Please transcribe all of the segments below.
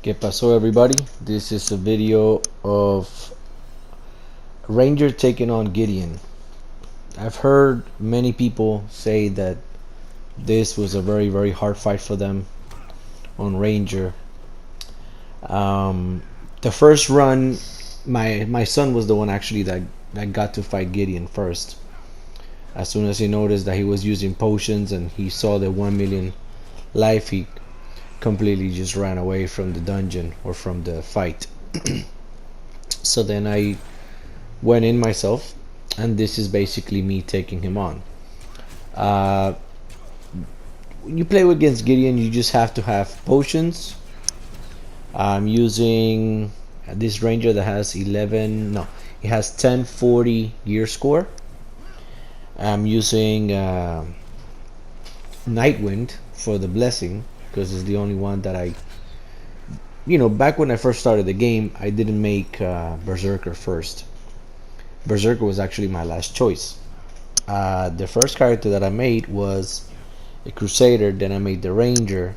¿Qué pasó, everybody? This is a video of Ranger taking on Gideon. I've heard many people say that this was a very hard fight for them on Ranger. The first run, my son was the one actually that got to fight Gideon first. As soon as he noticed that he was using potions and he saw the 1 million life, he completely just ran away from the dungeon or from the fight. So then I went in myself, and this is basically me taking him on. When you play against Gideon, you just have to have potions. I'm using this ranger that has 11, no, he has 1040 gear score. I'm using Nightwind for the blessing because it's the only one that back when I first started the game, I didn't make Berserker first. Berserker was actually my last choice. The first character that I made was a Crusader, then I made the Ranger.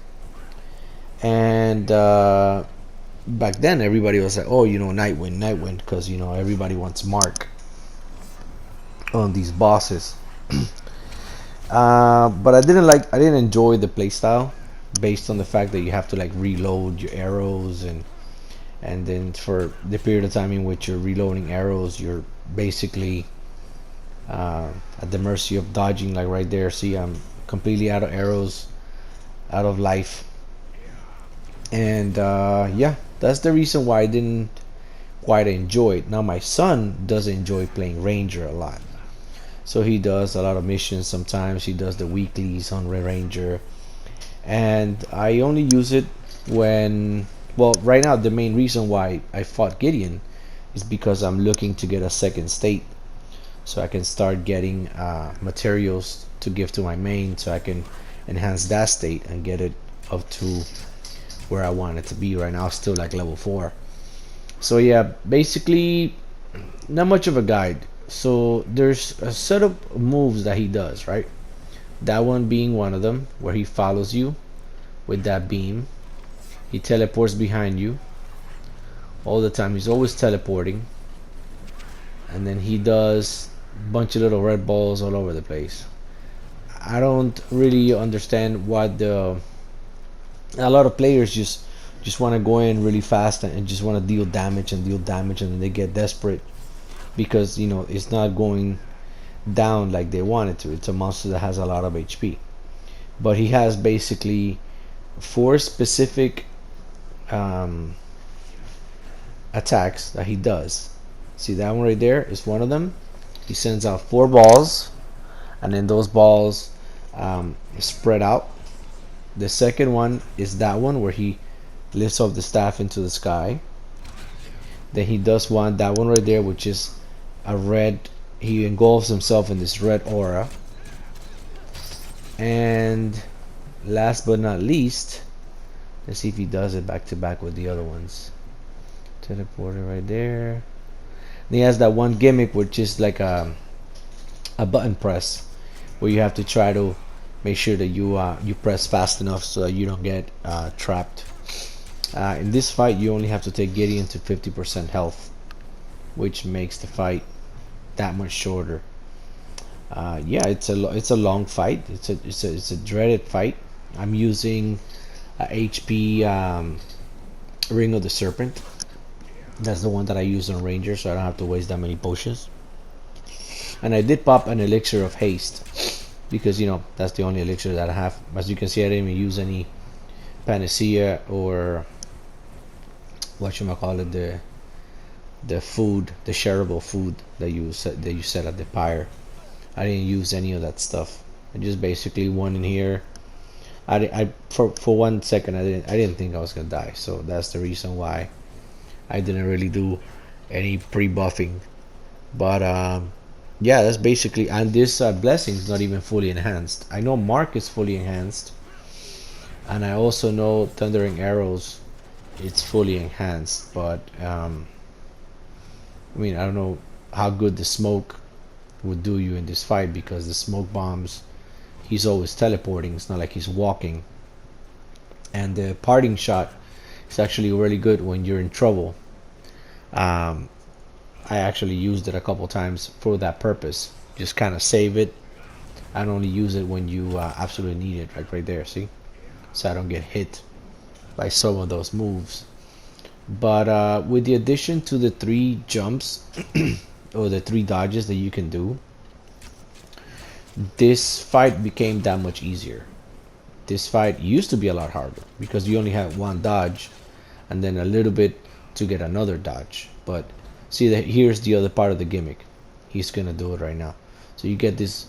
And back then everybody was like, oh, Nightwind, because everybody wants Mark on these bosses. But I didn't enjoy the playstyle based on the fact that you have to like reload your arrows, and then for the period of time in which you're reloading arrows, you're basically at the mercy of dodging. Like right there, see, I'm completely out of arrows, out of life. And yeah, that's the reason why I didn't quite enjoy it. Now my son does enjoy playing Ranger a lot, so he does a lot of missions. Sometimes he does the weeklies on Ranger, and I only use it when, well, right now the main reason why I fought Gideon is because I'm looking to get a second state so I can start getting materials to give to my main, so I can enhance that state and get it up to where I want it to be. Right now still like level 4. So yeah, basically not much of a guide. So there's a set of moves that he does, right? That one being one of them, where he follows you with that beam. He teleports behind you all the time. He's always teleporting. And then he does a bunch of little red balls all over the place. I don't really understand what a lot of players just want to go in really fast and just want to deal damage, and then they get desperate because it's not going down like they want it to. It's a monster that has a lot of HP, but he has basically 4 specific attacks that he does. See, that one right there is one of them. He sends out 4 balls, and then those balls spread out. The second one is that one where he lifts off the staff into the sky. Then he does that one right there, which is a red. He engulfs himself in this red aura. And last but not least, let's see if he does it back to back with the other ones. Teleporter right there. And he has that one gimmick, which is like a button press, where you have to try to make sure that you press fast enough so that you don't get trapped. In this fight, you only have to take Gideon to 50% health, which makes the fight that much shorter. Yeah, it's a long fight. It's a dreaded fight. I'm using HP Ring of the Serpent. That's the one that I use on Ranger, so I don't have to waste that many potions. And I did pop an elixir of haste because that's the only elixir that I have. As you can see, I didn't even use any panacea or whatchamacallit, the food, the shareable food that you set at the pyre. I didn't use any of that stuff. I just basically went in here. For 1 second I didn't think I was gonna die, so that's the reason why I didn't really do any pre-buffing. But yeah, that's basically. And this blessing is not even fully enhanced. I know Mark is fully enhanced, and I also know Thundering Arrows, it's fully enhanced. But I don't know how good the smoke would do you in this fight, because the smoke bombs, he's always teleporting. It's not like he's walking. And the parting shot It's actually really good when you're in trouble. Um, I actually used it a couple times for that purpose. Just kind of save it and only use it when you absolutely need it. Like right there, see? So I don't get hit by some of those moves. But with the addition to the 3 jumps or the 3 dodges that you can do, this fight became that much easier. This fight used to be a lot harder because you only had 1 dodge and then a little bit to get another dodge. But see that here's the other part of the gimmick. He's gonna do it right now. So you get this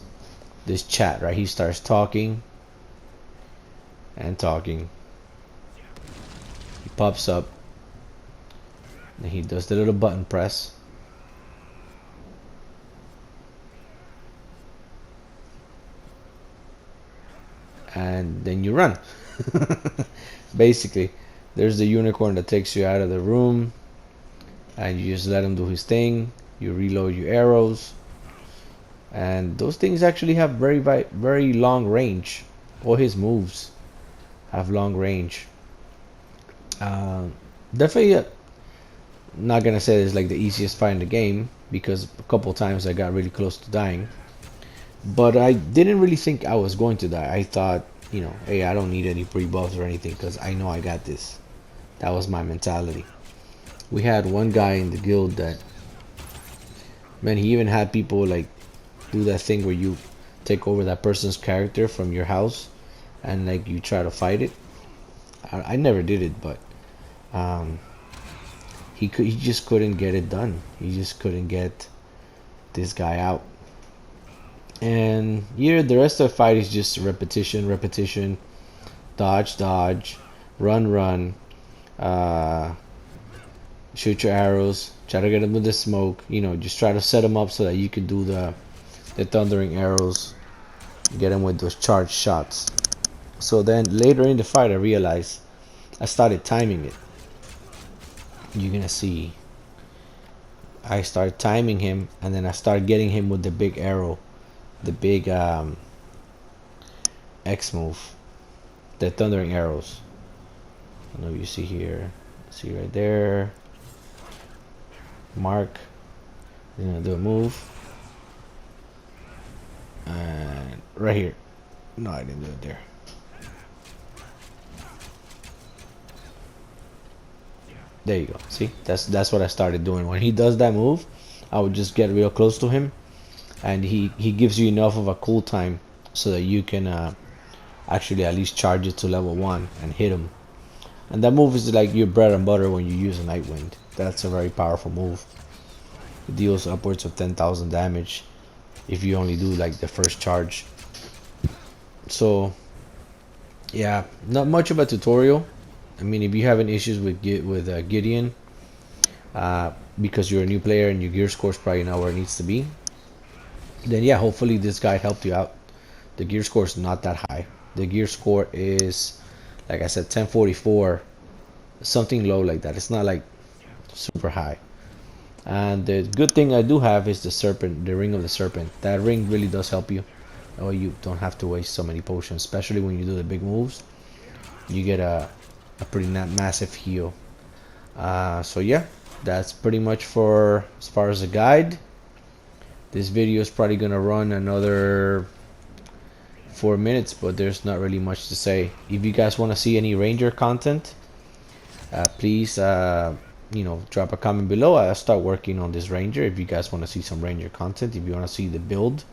chat, right? He starts talking and talking. He pops up and he does the little button press. And then you run. Basically, there's the unicorn that takes you out of the room, and you just let him do his thing. You reload your arrows, and those things actually have very long range. All his moves have long range. Definitely not gonna say it's like the easiest fight in the game because a couple times I got really close to dying. But I didn't really think I was going to die. I thought, hey, I don't need any pre-buffs or anything because I know I got this. That was my mentality. We had one guy in the guild that, man, he even had people like do that thing where you take over that person's character from your house and like you try to fight it. I never did it, but he just couldn't get it done. He just couldn't get this guy out. And here the rest of the fight is just repetition, dodge, run, shoot your arrows, try to get him with the smoke, just try to set him up so that you can do the thundering arrows, get him with those charged shots. So then later in the fight I realized I started timing it. You're gonna see I started timing him, and then I started getting him with the big arrow, the big X move, the thundering arrows. I know you see here, see right there, mark. He's gonna do a move, and right here. No, I didn't do it there. There you go. See, that's what I started doing. When he does that move, I would just get real close to him, and he gives you enough of a cool time so that you can actually at least charge it to level 1 and hit him. And that move is like your bread and butter when you use a Nightwind. That's a very powerful move. It deals upwards of 10,000 damage if you only do like the first charge. So yeah, not much of a tutorial. I mean, if you're having issues with Gideon, because you're a new player and your gear score is probably not where it needs to be, then yeah, hopefully this guide helped you out. The gear score is not that high. The gear score is, like I said, 1044, something low like that. It's not like super high. And the good thing I do have is the serpent, the ring of the serpent. That ring really does help you. Oh, you don't have to waste so many potions, especially when you do the big moves. You get a pretty massive heal. So yeah, that's pretty much for as far as the guide. This video is probably gonna run another 4 minutes, but there's not really much to say. If you guys want to see any ranger content, please drop a comment below. I'll start working on this ranger. If you guys want to see some ranger content, if you want to see the build,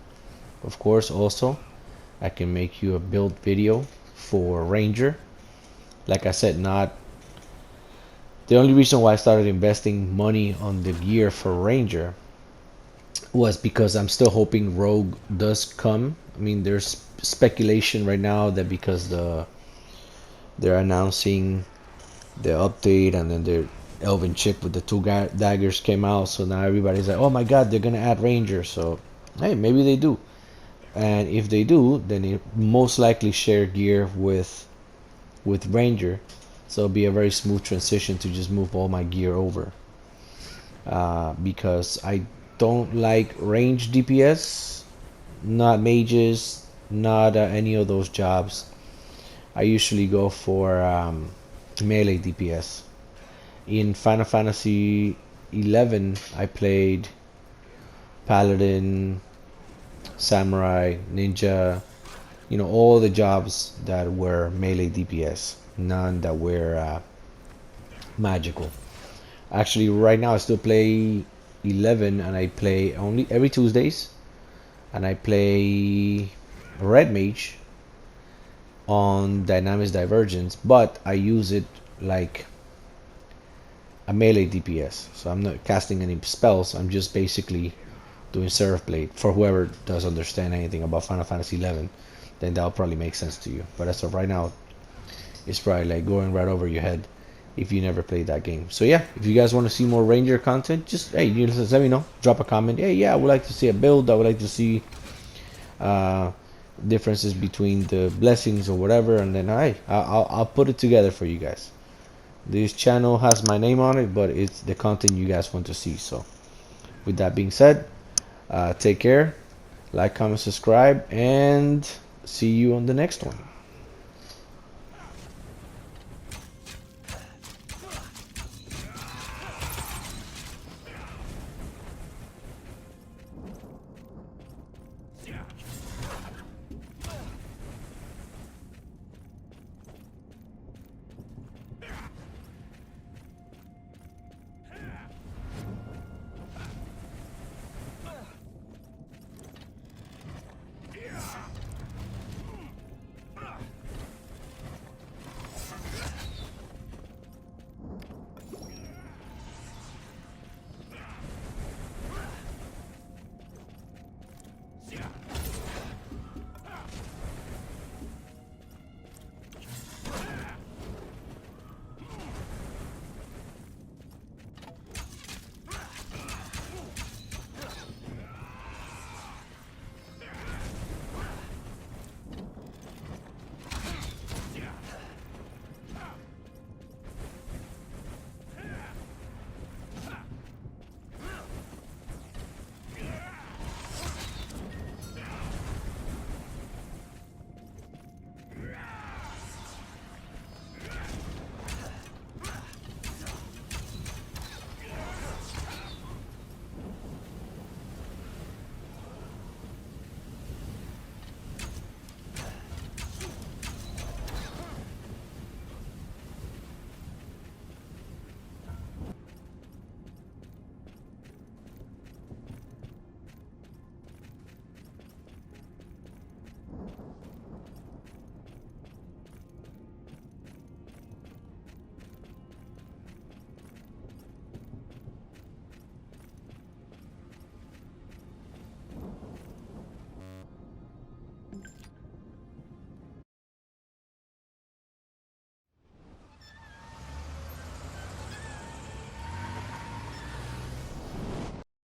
of course, also I can make you a build video for ranger. Like I said, not the only reason why I started investing money on the gear for ranger was because I'm still hoping rogue does come. I mean, there's speculation right now that because they're announcing the update, and then their elven chick with the 2 daggers came out, so now everybody's like, oh my god, they're gonna add ranger. So hey, maybe they do, and if they do, then it most likely share gear with ranger, so it'll be a very smooth transition to just move all my gear over, because I don't like range DPS, not mages, not any of those jobs. I usually go for melee DPS. In Final Fantasy 11, I played Paladin, Samurai, Ninja, all the jobs that were melee DPS, none that were magical. Actually, right now I still play 11, and I play only every Tuesdays, and I play Red Mage on Dynamics Divergence, but I use it like a melee DPS. So I'm not casting any spells, I'm just basically doing Seraph Blade. For whoever does understand anything about Final Fantasy 11, then that'll probably make sense to you. But as of right now, it's probably like going right over your head if you never played that game. So yeah, if you guys want to see more Ranger content, just just let me know. Drop a comment. Hey, yeah, I would like to see a build. I would like to see uh, differences between the blessings or whatever, and then I'll put it together for you guys. This channel has my name on it, but it's the content you guys want to see. So with that being said, take care, like, comment, subscribe, and see you on the next one.